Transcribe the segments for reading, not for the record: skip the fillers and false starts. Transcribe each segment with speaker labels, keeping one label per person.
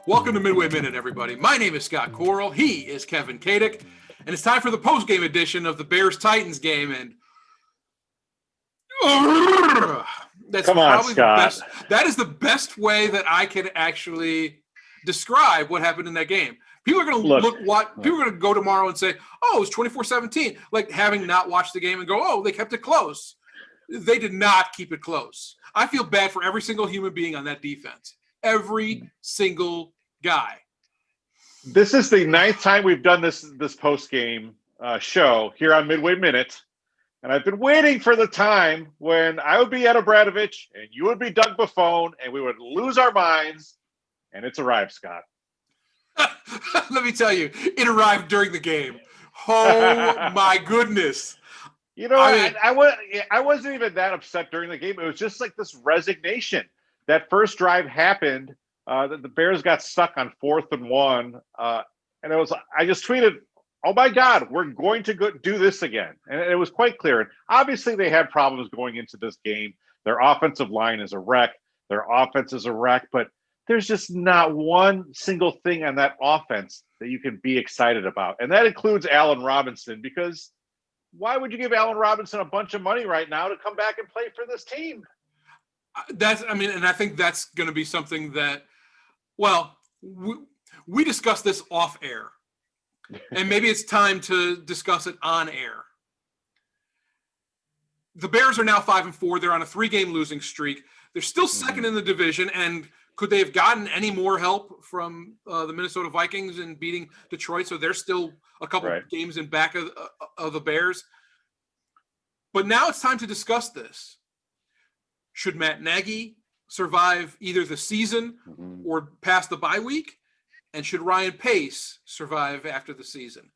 Speaker 1: Welcome to Midway Minute, everybody. My name is Scott Koral. He is Kevin Kaduk. And it's time for the post-game edition of the Bears-Titans game. And that's
Speaker 2: Come on,
Speaker 1: probably
Speaker 2: Scott.
Speaker 1: the best. That is the best way that I can actually describe what happened in that game. People are going to people are going to go tomorrow and say, "Oh, it was 24-17," like having not watched the game and go, "Oh, they kept it close." They did not keep it close. I feel bad for every single human being on that defense. Every single guy.
Speaker 2: This is the 9th time we've done this post-game show here on Midway Minute, and I've been waiting for the time when I would be at Obradovich and you would be Doug Buffone and we would lose our minds, and it's arrived, Scott.
Speaker 1: Let me tell you, it arrived during the game. Oh, my goodness.
Speaker 2: You know, I wasn't even that upset during the game. It was just like this resignation. That first drive happened. The Bears got stuck on 4th and 1. And I just tweeted, "Oh my God, we're going to go do this again." And it was quite clear. And obviously they had problems going into this game. Their offensive line is a wreck. Their offense is a wreck, but there's just not one single thing on that offense that you can be excited about. And that includes Allen Robinson, because why would you give Allen Robinson a bunch of money right now to come back and play for this team?
Speaker 1: And I think that's going to be something that, well, we discussed this off air, and maybe it's time to discuss it on air. The Bears are now 5-4. They're on a 3-game losing streak. They're still second in the division, and could they have gotten any more help from the Minnesota Vikings in beating Detroit? So they're still a couple games in back of the Bears. But now it's time to discuss this. Should Matt Nagy survive either the season or past the bye week? And should Ryan Pace survive after the season?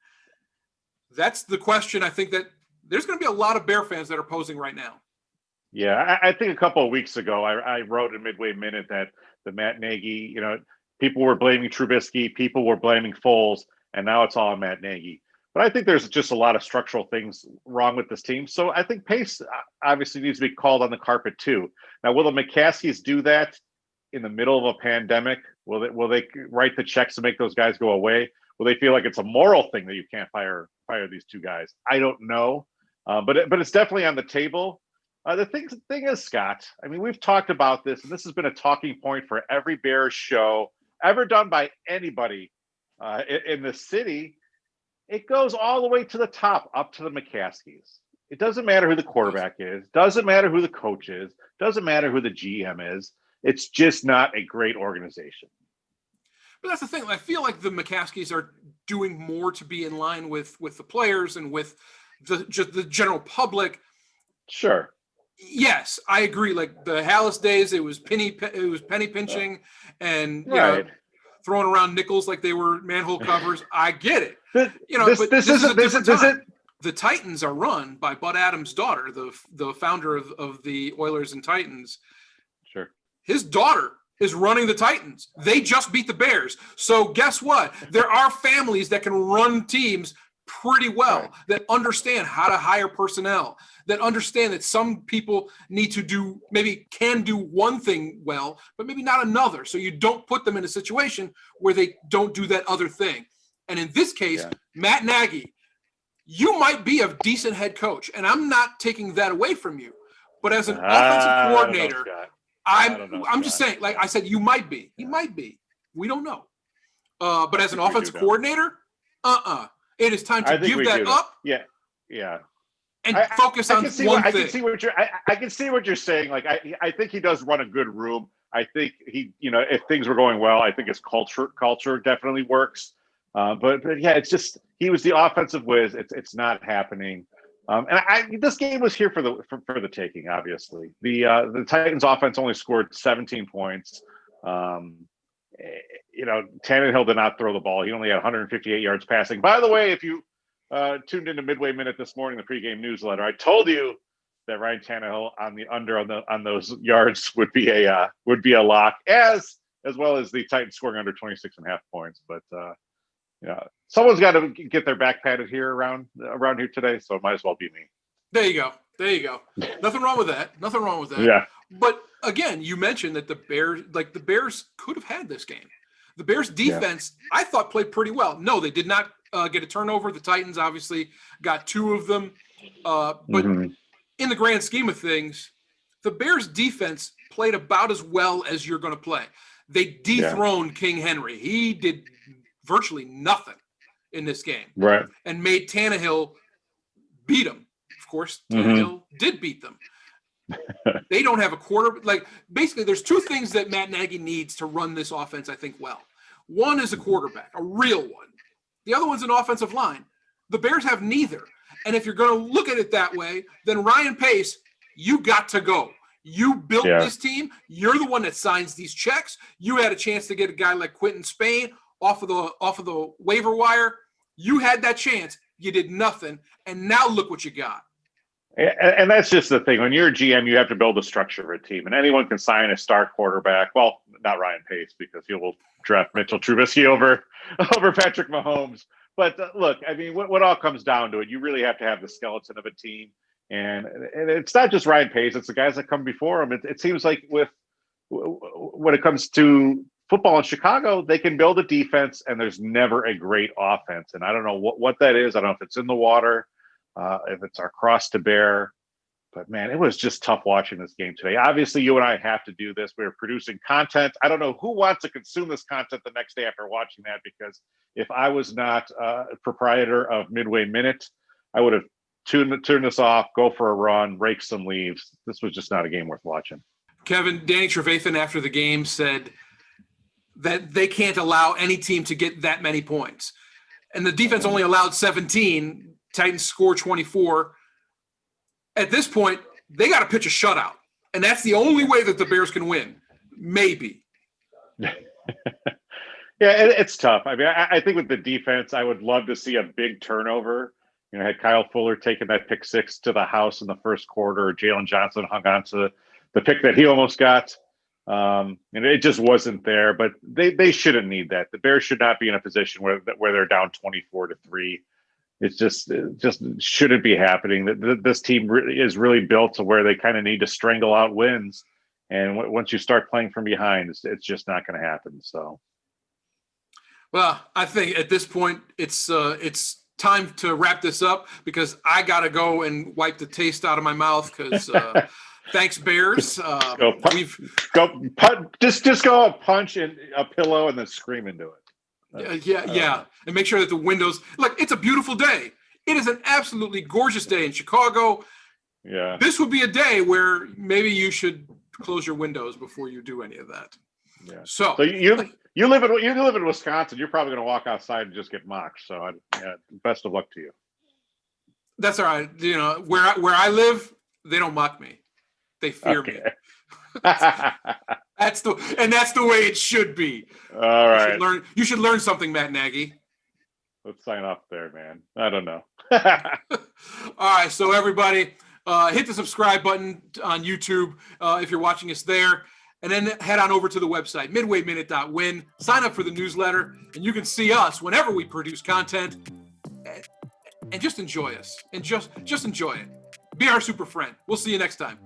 Speaker 1: That's the question. I think that there's going to be a lot of Bear fans that are posing right now.
Speaker 2: Yeah, I think a couple of weeks ago, I wrote in Midway Minute that the Matt Nagy, people were blaming Trubisky, people were blaming Foles, and now it's all on Matt Nagy. But I think there's just a lot of structural things wrong with this team. So I think Pace obviously needs to be called on the carpet too. Now, will the McCaskies do that in the middle of a pandemic? Will they write the checks to make those guys go away? Will they feel like it's a moral thing that you can't fire these two guys? I don't know, but it's definitely on the table. The thing is, Scott, we've talked about this, and this has been a talking point for every Bears show ever done by anybody in the city. It goes all the way to the top, up to the McCaskies. It doesn't matter who the quarterback is. Doesn't matter who the coach is. Doesn't matter who the GM is. It's just not a great organization.
Speaker 1: But that's the thing. I feel like the McCaskies are doing more to be in line with the players and with the general public.
Speaker 2: Sure.
Speaker 1: Yes, I agree. Like the Hallis days, it was penny pinching and throwing around nickels like they were manhole covers. I get it. The Titans are run by Bud Adams' daughter, the founder of the Oilers and Titans.
Speaker 2: Sure.
Speaker 1: His daughter is running the Titans. They just beat the Bears. So guess what? There are families that can run teams pretty well, that understand how to hire personnel, that understand that some people can do one thing well, but maybe not another. So you don't put them in a situation where they don't do that other thing. And in this case, Matt Nagy, you might be a decent head coach, and I'm not taking that away from you. But as an offensive coordinator, I'm just saying, like I said, you might be. He might be. We don't know. But as an offensive coordinator, it is time to give that up.
Speaker 2: Yeah.
Speaker 1: And focus on one thing.
Speaker 2: I can see what you're saying. Like I think he does run a good room. I think he, if things were going well, I think his culture definitely works. But yeah, it's just he was the offensive whiz. It's not happening. This game was here for the taking. Obviously, the Titans' offense only scored 17 points. Tannehill did not throw the ball. He only had 158 yards passing. By the way, if you tuned into Midway Minute this morning, the pregame newsletter, I told you that Ryan Tannehill on the under on those yards would be a lock, as well as the Titans scoring under 26.5 points. But someone's got to get their back padded here around here today, so it might as well be me.
Speaker 1: There you go. Nothing wrong with that.
Speaker 2: Yeah.
Speaker 1: But again, you mentioned that the Bears could have had this game. The Bears defense, I thought, played pretty well. No, they did not get a turnover. The Titans obviously got 2 of them. But in the grand scheme of things, the Bears defense played about as well as you're going to play. They dethroned King Henry. He did virtually nothing in this game.
Speaker 2: Right.
Speaker 1: And made Tannehill beat him. Of course, Tannehill did beat them. They don't have a quarter. Basically, there's 2 things that Matt Nagy needs to run this offense, I think, well. One is a quarterback, a real one. The other one's an offensive line. The Bears have neither. And if you're going to look at it that way, then Ryan Pace, you got to go. You built this team. You're the one that signs these checks. You had a chance to get a guy like Quentin Spain off of the waiver wire. You had that chance. You did nothing. And now look what you got.
Speaker 2: And that's just the thing. When you're a GM, you have to build a structure for a team. And anyone can sign a star quarterback. Well, not Ryan Pace, because he will draft Mitchell Trubisky over Patrick Mahomes. But look, I mean, what all comes down to it, you really have to have the skeleton of a team. And it's not just Ryan Pace. It's the guys that come before him. It seems like when it comes to football in Chicago, they can build a defense, and there's never a great offense. And I don't know what that is. I don't know if it's in the water. If it's our cross to bear, but man, it was just tough watching this game today. Obviously, you and I have to do this. We're producing content. I don't know who wants to consume this content the next day after watching that, because if I was not a proprietor of Midway Minute, I would have tuned this off, go for a run, rake some leaves. This was just not a game worth watching.
Speaker 1: Kevin, Danny Trevathan after the game said that they can't allow any team to get that many points. And the defense only allowed 17. Titans score 24. At this point, they got to pitch a shutout. And that's the only way that the Bears can win. Maybe.
Speaker 2: Yeah, it's tough. I mean, I think with the defense, I would love to see a big turnover. Had Kyle Fuller taken that pick 6 to the house in the first quarter, or Jalen Johnson hung on to the pick that he almost got. And it just wasn't there. But they shouldn't need that. The Bears should not be in a position where they're down 24-3. It just shouldn't be happening. This team is really built to where they kind of need to strangle out wins. And once you start playing from behind, it's just not going to happen. So,
Speaker 1: well, I think at this point it's time to wrap this up, because I got to go and wipe the taste out of my mouth. Because thanks, Bears.
Speaker 2: Just go and punch in a pillow and then scream into it.
Speaker 1: Yeah. And make sure that the windows, look, it's a beautiful day. It is an absolutely gorgeous day in Chicago.
Speaker 2: Yeah.
Speaker 1: This would be a day where maybe you should close your windows before you do any of that.
Speaker 2: Yeah.
Speaker 1: So
Speaker 2: you live in Wisconsin. You're probably going to walk outside and just get mocked. So best of luck to you.
Speaker 1: That's all right. Where I live, they don't mock me. They fear me. That's the way it should be.
Speaker 2: All right.
Speaker 1: You should learn something, Matt Nagy.
Speaker 2: Let's sign off there, man. I don't know.
Speaker 1: All right. So everybody, hit the subscribe button on YouTube if you're watching us there, and then head on over to the website, midwayminute.win. Sign up for the newsletter, and you can see us whenever we produce content, and just enjoy us, and just enjoy it. Be our super friend. We'll see you next time.